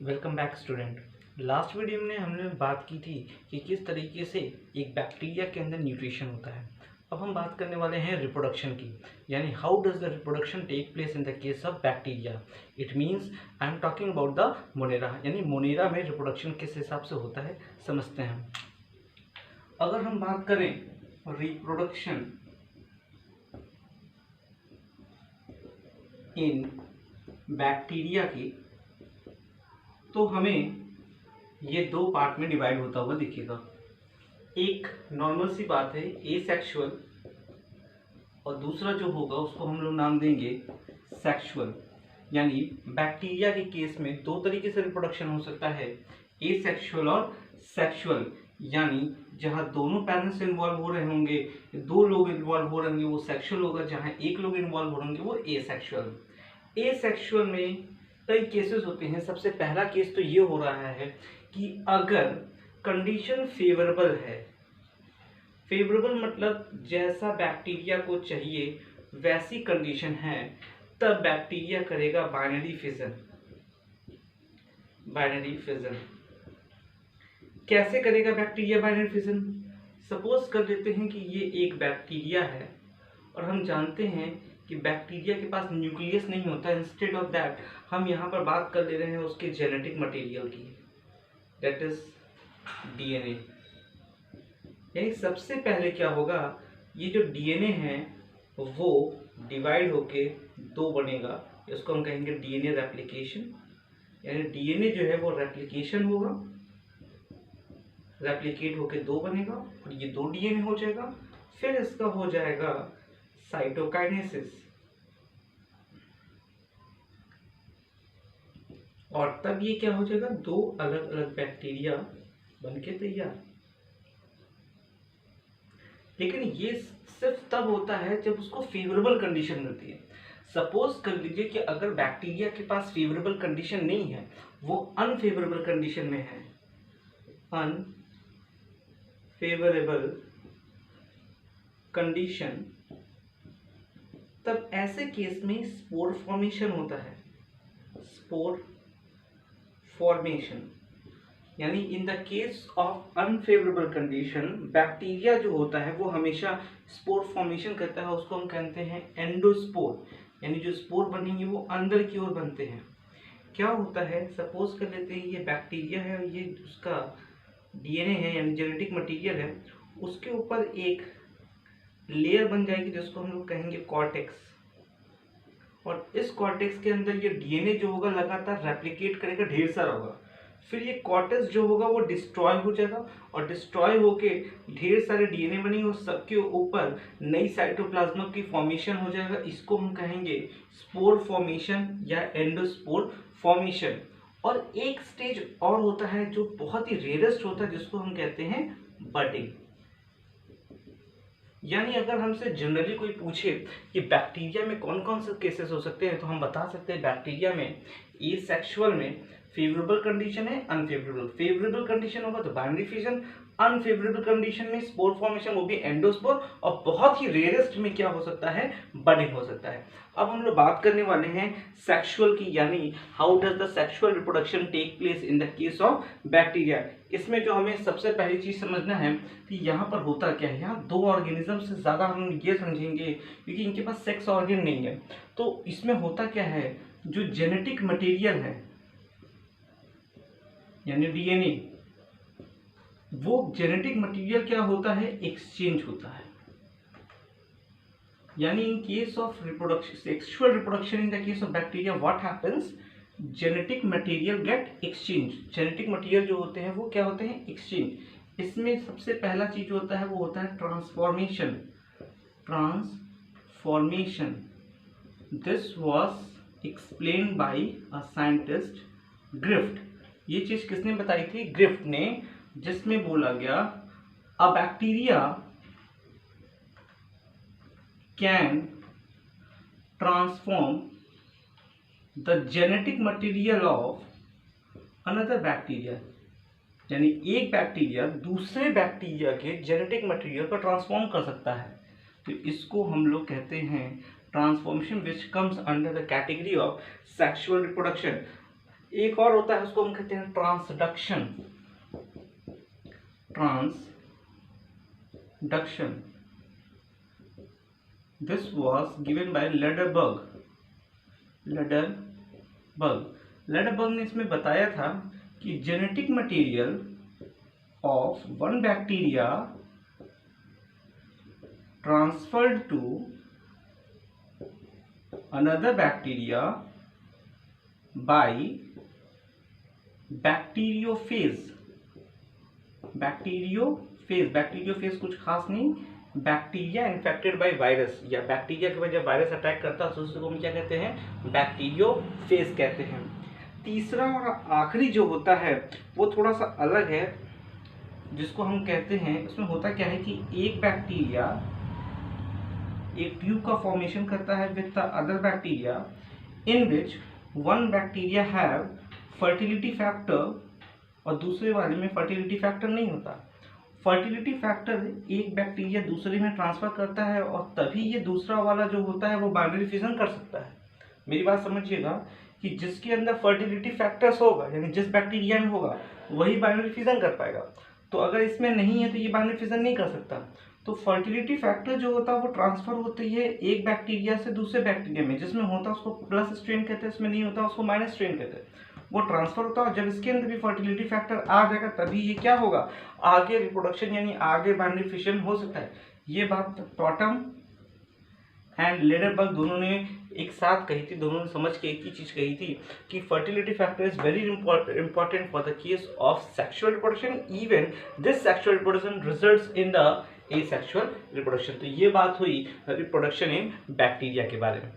Welcome back student. Last video में हमने बात की थी कि किस तरीके से एक बैक्टीरिया के अंदर न्यूट्रिशन होता है। अब हम बात करने वाले हैं रिप्रोडक्शन की, यानी how does the reproduction take place in the case of bacteria. It means I am talking about the monera, यानी मोनेरा में रिप्रोडक्शन किस हिसाब से होता है समझते हैं। अगर हम बात करें रिप्रोडक्शन इन बैक्टीरिया की, तो हमें ये दो पार्ट में डिवाइड होता हुआ दिखेगा। एक नॉर्मल सी बात है एसेक्सुअल, और दूसरा जो होगा उसको हम लोग नाम देंगे सेक्सुअल। यानी बैक्टीरिया के केस में दो तरीके से रिप्रोडक्शन हो सकता है, एसेक्सुअल और सेक्सुअल। यानी जहाँ दोनों पेरेंट्स इन्वॉल्व हो रहे होंगे, दो लोग इन्वॉल्व हो रहे होंगे, वो सेक्सुअल होगा। जहाँ एक लोग इन्वॉल्व हो रहे होंगे वो एसेक्सुअल। एसेक्सुअल में कई केसेस होते हैं। सबसे पहला केस तो ये हो रहा है कि अगर कंडीशन फेवरेबल है, फेवरेबल मतलब जैसा बैक्टीरिया को चाहिए वैसी कंडीशन है, तब बैक्टीरिया करेगा बाइनरी फिजन। बाइनरी फिजन कैसे करेगा बैक्टीरिया बाइनरी फिजन? सपोज कर लेते हैं कि ये एक बैक्टीरिया है और हम जानते हैं कि बैक्टीरिया के पास न्यूक्लियस नहीं होता। इंस्टेड ऑफ दैट हम यहाँ पर बात कर ले रहे हैं उसके जेनेटिक मटेरियल की, दैट इज डीएनए। यानी सबसे पहले क्या होगा, ये जो डीएनए है वो डिवाइड होके दो बनेगा। इसको हम कहेंगे डीएनए रेप्लिकेशन। यानी डीएनए जो है वो रेप्लिकेशन होगा, रेप्लिकेट होके दो बनेगा और ये दो डीएनए हो जाएगा। फिर इसका हो जाएगा साइटोकाइनेसिस, और तब ये क्या हो जाएगा, दो अलग अलग बैक्टीरिया बनके तैयार। लेकिन ये सिर्फ तब होता है जब उसको फेवरेबल कंडीशन मिलती है। सपोज कर लीजिए कि अगर बैक्टीरिया के पास फेवरेबल कंडीशन नहीं है, वो अनफेवरेबल कंडीशन में है, अनफेवरेबल कंडीशन, तब ऐसे केस में स्पोर फॉर्मेशन होता है। स्पोर फॉर्मेशन यानी इन the case of unfavourable condition bacteria जो होता है वो हमेशा स्पोर फॉर्मेशन करता है। उसको हम कहते हैं एंडोस्पोर। यानी जो स्पोर बनेंगे वो अंदर की ओर बनते हैं। क्या होता है, सपोज कर लेते हैं ये बैक्टीरिया है और ये उसका डीएनए है यानी जेनेटिक मटेरियल है, उसके ऊपर एक लेयर बन जाएगी जिसको हम लोग कहेंगे कॉर्टेक्स। और इस कॉर्टेक्स के अंदर ये डीएनए जो होगा लगातार रेप्लिकेट करेगा, ढेर सारा होगा। फिर ये कॉर्टेक्स जो होगा वो डिस्ट्रॉय हो जाएगा और डिस्ट्रॉय होके ढेर सारे डीएनए बनेंगे और सबके ऊपर नई साइटोप्लाज्म की फॉर्मेशन हो जाएगा। इसको हम कहेंगे स्पोर फॉर्मेशन या एंडोस्पोर फॉर्मेशन। और एक स्टेज और होता है जो बहुत ही रेयरेस्ट होता है, जिसको हम कहते हैं बडिंग। यानी अगर हमसे जनरली कोई पूछे कि बैक्टीरिया में कौन कौन से केसेस हो सकते हैं, तो हम बता सकते हैं बैक्टीरिया में एसेक्सुअल में फेवरेबल कंडीशन है, अनफेवरेबल। फेवरेबल कंडीशन होगा तो बाइनरी फिजन, अनफेवरेबल कंडीशन में स्पोर फॉर्मेशन, वो भी एंडोस्पोर, और बहुत ही रेयरेस्ट में क्या हो सकता है, बडिंग हो सकता है। अब हम लोग बात करने वाले हैं सेक्सुअल की, यानी how does the sexual reproduction take place in the case of bacteria. इसमें जो हमें सबसे पहली चीज समझना है कि यहाँ पर होता क्या है। यहाँ दो ऑर्गेनिज्म से ज़्यादा हम ये समझेंगे क्योंकि इनके पास सेक्स ऑर्गन नहीं है। तो इसमें होता क्या है, जो जेनेटिक मटेरियल है यानी डीएनए, वो जेनेटिक मटेरियल क्या होता है, एक्सचेंज होता है। यानी in case of reproduction, sexual reproduction in the case of bacteria, what happens, genetic material get exchange. Genetic material जो होते हैं वो क्या होते हैं, एक्सचेंज। इसमें सबसे पहला चीज होता है वो होता है transformation. Transformation, this was explained by a scientist Griffith. ये चीज किसने बताई थी, ग्रिफ्ट ने, जिसमें बोला गया a bacteria can transform the genetic material of another bacteria. यानी एक बैक्टीरिया दूसरे बैक्टीरिया के जेनेटिक मटेरियल को ट्रांसफॉर्म कर सकता है। तो इसको हम लोग कहते हैं transformation, which comes under the category of sexual reproduction. एक और होता है, उसको हम कहते हैं transduction. This was given by Lederberg. Lederberg ने इसमें बताया था कि genetic material of one bacteria transferred to another bacteria by bacteriophage। Bacteriophage कुछ खास नहीं, बैक्टीरिया इन्फेक्टेड बाय वायरस, या बैक्टीरिया के बाद जब वायरस अटैक करता है तो उसको हम क्या कहते हैं, बैक्टीरियोफेज कहते हैं। तीसरा और आखिरी जो होता है वो थोड़ा सा अलग है, जिसको हम कहते हैं, उसमें होता क्या है कि एक बैक्टीरिया एक ट्यूब का फॉर्मेशन करता है with the other bacteria, in which one bacteria have fertility factor और दूसरे वाले में फर्टिलिटी फैक्टर नहीं होता। फर्टिलिटी फैक्टर एक बैक्टीरिया दूसरे में ट्रांसफर करता है और तभी ये दूसरा वाला जो होता है वो बाइनरी फिजन कर सकता है। मेरी बात समझिएगा कि जिसके अंदर फर्टिलिटी फैक्टर्स होगा, यानी जिस बैक्टीरिया में होगा, वही बाइनरी फिजन कर पाएगा। तो अगर इसमें नहीं है तो ये बाइनरी फिजन नहीं कर सकता। तो फर्टिलिटी फैक्टर जो होता है वो ट्रांसफर होती है एक बैक्टीरिया से दूसरे बैक्टीरिया में, जिसमें होता है उसको प्लस स्ट्रेन कहते हैं, इसमें नहीं होता उसको माइनस स्ट्रेन कहते हैं। वो ट्रांसफर होता है और जब इसके अंदर भी फर्टिलिटी फैक्टर आ जाएगा तभी ये क्या होगा, आगे रिप्रोडक्शन यानी आगे बाइनरी फिशन हो सकता है। ये बात टॉटम एंड लेडरबर्ग दोनों ने एक साथ कही थी, दोनों ने समझ के एक ही चीज कही थी कि fertility factor is very important for the case of sexual reproduction, even this sexual reproduction results in the asexual reproduction. तो ये बात हुई रिप्रोडक्शन इन बैक्टीरिया के बारे में।